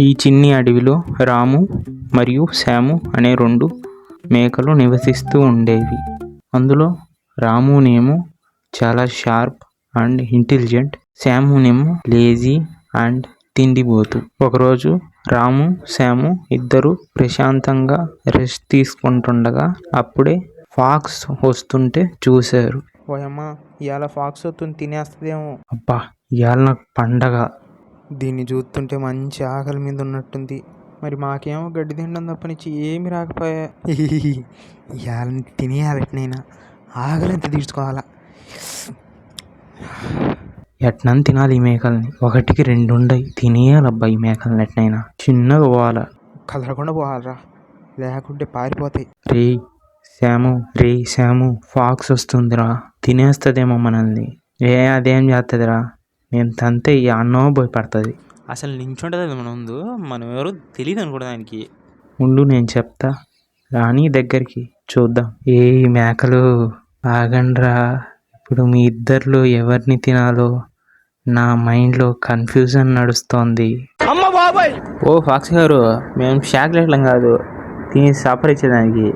ఈ చిన్ని అడవిలో రాము మరియు శాము అనే 2 మేకలు నివసిస్తూ ఉండేవి. అందులో రామునేమో చాలా షార్ప్ అండ్ ఇంటెలిజెంట్, శామునేమో లేజీ అండ్ తిండిబోతు. ఒకరోజు రాము, శాము ఇద్దరు ప్రశాంతంగా రెస్ట్ తీసుకుంటుండగా అప్పుడే ఫాక్స్ వస్తుంటే చూశారు. ఓయమ్మా, ఇవాళ ఫాక్స్ వస్తుంది, తినేస్తుందేమో. అబ్బా, ఇవాళ నాకు పండగ. దీన్ని చూస్తుంటే మంచి ఆకలి మీద ఉన్నట్టుంది. మరి మాకేమో గడ్డి తినడం తప్పనిచ్చి ఏమి రాకపోయా. ఇవాళ తినేయాలి, ఎట్నైనా ఆకలి ఎంత తీర్చుకోవాలా. ఎట్నని తినాలి ఈ మేకల్ని? 1కి 2 ఉండయి, తినేయాలబ్బా ఈ మేకల్ని ఎట్నైనా. చిన్నగా పోవాలా, కదలకుండా పోవాలరా, లేకుంటే పారిపోతాయి. రే శాము, ఫాక్స్ వస్తుందిరా, తినేస్తుందేమో మనల్ని. అదేం చేస్తుందిరా, నేను తంతే ఈ అన్నో పోయి పడుతుంది. అసలు నించుంటుంది మన ముందు, మనం ఎవరు తెలియదు అనుకూడదు దానికి. ముందు నేను చెప్తా, రాణి దగ్గరికి చూద్దాం. ఏ మేకలు ఆగండ్రా, ఇప్పుడు మీ ఇద్దరిలో ఎవరిని తినాలో నా మైండ్లో కన్ఫ్యూజన్ నడుస్తోంది. ఓ ఫాక్స్ గారు, మేము చాక్లెట్లం కాదు, తిని సఫర్ ఇచ్చేదానికి.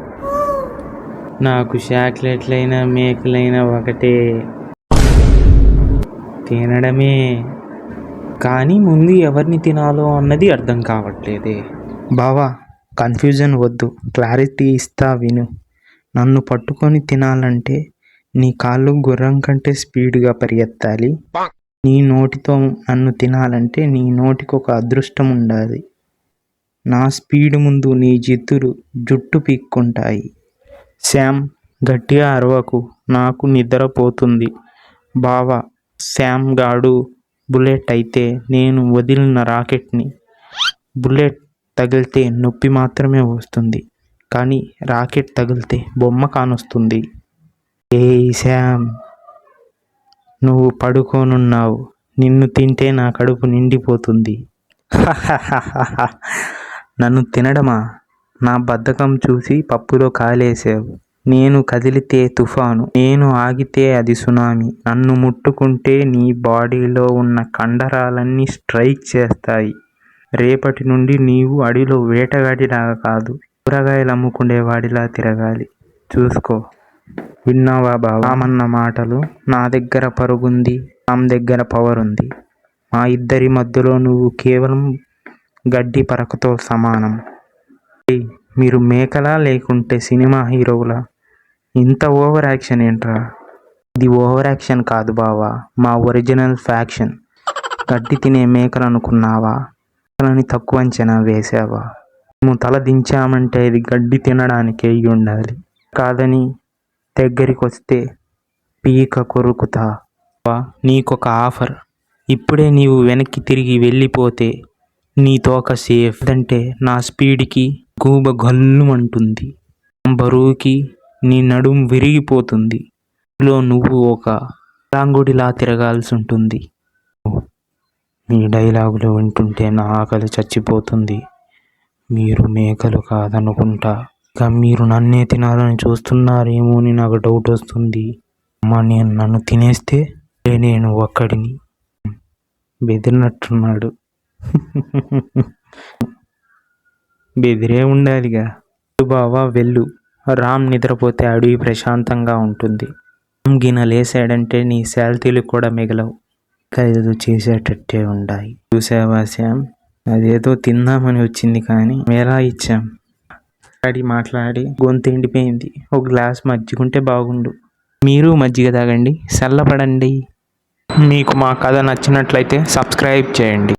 నాకు చాక్లెట్లైనా మేకలైనా ఒకటే, తినడమే. కానీ ముందు ఎవరిని తినాలో అన్నది అర్థం కావట్లేదే. బావా, కన్ఫ్యూజన్ వద్దు, క్లారిటీ ఇస్తా విను. నన్ను పట్టుకొని తినాలంటే నీ కాళ్ళు గుర్రం కంటే స్పీడ్గా పరిగెత్తాలి. నీ నోటితో నన్ను తినాలంటే నీ నోటికి ఒక అదృష్టం ఉండాలి. నా స్పీడ్ ముందు నీ జుట్టు పీక్కుంటాయి. శామ్, గట్టిగా అరవకు, నాకు నిద్రపోతుంది. బావా, శామ్ గాడు బుల్లెట్ అయితే నేను వదిలిన రాకెట్ని. బుల్లెట్ తగిలితే నొప్పి మాత్రమే వస్తుంది, కానీ రాకెట్ తగిలితే బొమ్మ కానొస్తుంది. ఏయ్ శామ్, నువ్వు పడుకోనున్నావు, నిన్ను తింటే నా కడుపు నిండిపోతుంది. నన్ను తినడమా? నా బద్ధకం చూసి పప్పులో కాలేసావు. నేను కదిలితే తుఫాను, నేను ఆగితే అది సునామీ. నన్ను ముట్టుకుంటే నీ బాడీలో ఉన్న కండరాలన్నీ స్ట్రైక్ చేస్తాయి. రేపటి నుండి నీవు అడవిలో వేటగాడిలాగా కాదు, కూరగాయలు అమ్ముకునేవాడిలా తిరగాలి. చూసుకో. విన్నావా బావా? రామన్న మాటలు. నా దగ్గర పరుగుంది, రామ్ దగ్గర పవర్ ఉంది. మా ఇద్దరి మధ్యలో నువ్వు కేవలం గడ్డి పరకతో సమానం. మీరు మేకలా లేకుంటే సినిమా హీరోలా? ఇంత ఓవర్ యాక్షన్ ఏంట్రా? ఇది ఓవర్ యాక్షన్ కాదు బావా, మా ఒరిజినల్ ఫ్యాక్షన్. గడ్డి తినే మేకలు అనుకున్నావా? మేకలని తక్కువ అంచనా వేసావా? మేము తల దించామంటే ఇది గడ్డి తినడానికే అయి ఉండాలి. కాదని దగ్గరికి వస్తే పీక కొరుకుతా. నీకొక ఆఫర్, ఇప్పుడే నీవు వెనక్కి తిరిగి వెళ్ళిపోతే నీ తోక సేఫ్. అంటే నా స్పీడ్కి గూబ గల్లుమంటుంది, బరువుకి నీ నడుం విరిగిపోతుంది. ఇందులో నువ్వు ఒక లాంగుడిలా తిరగాల్సి ఉంటుంది. మీ డైలాగులు వింటుంటే నా ఆకలి చచ్చిపోతుంది. మీరు మేకలు కాదనుకుంటా, ఇక మీరు నన్నే తినాలని చూస్తున్నారేమో అని నాకు డౌట్ వస్తుంది. అమ్మ, నన్ను తినేస్తే నేను ఒక్కడిని. బెదిరినట్టున్నాడు. బెదిరే ఉండాలిగా. బావా వెళ్ళు, రామ్ నిద్రపోతే అడవి ప్రశాంతంగా ఉంటుంది. రామ్ గిన లేసాడంటే నీ శాల్తీలు కూడా మిగలవు. ఏదో చేసేటట్టే ఉండాలి. చూసావా శామ్, అదేదో తిందామని వచ్చింది కానీ ఎలా ఇచ్చాం. మాట్లాడి గొంతు ఎండిపోయింది. ఒక గ్లాస్ మజ్జిగుంటే బాగుండు. మీరు మజ్జిగ తాగండి, చల్లబడండి. మీకు మా కథ నచ్చినట్లయితే సబ్స్క్రైబ్ చేయండి.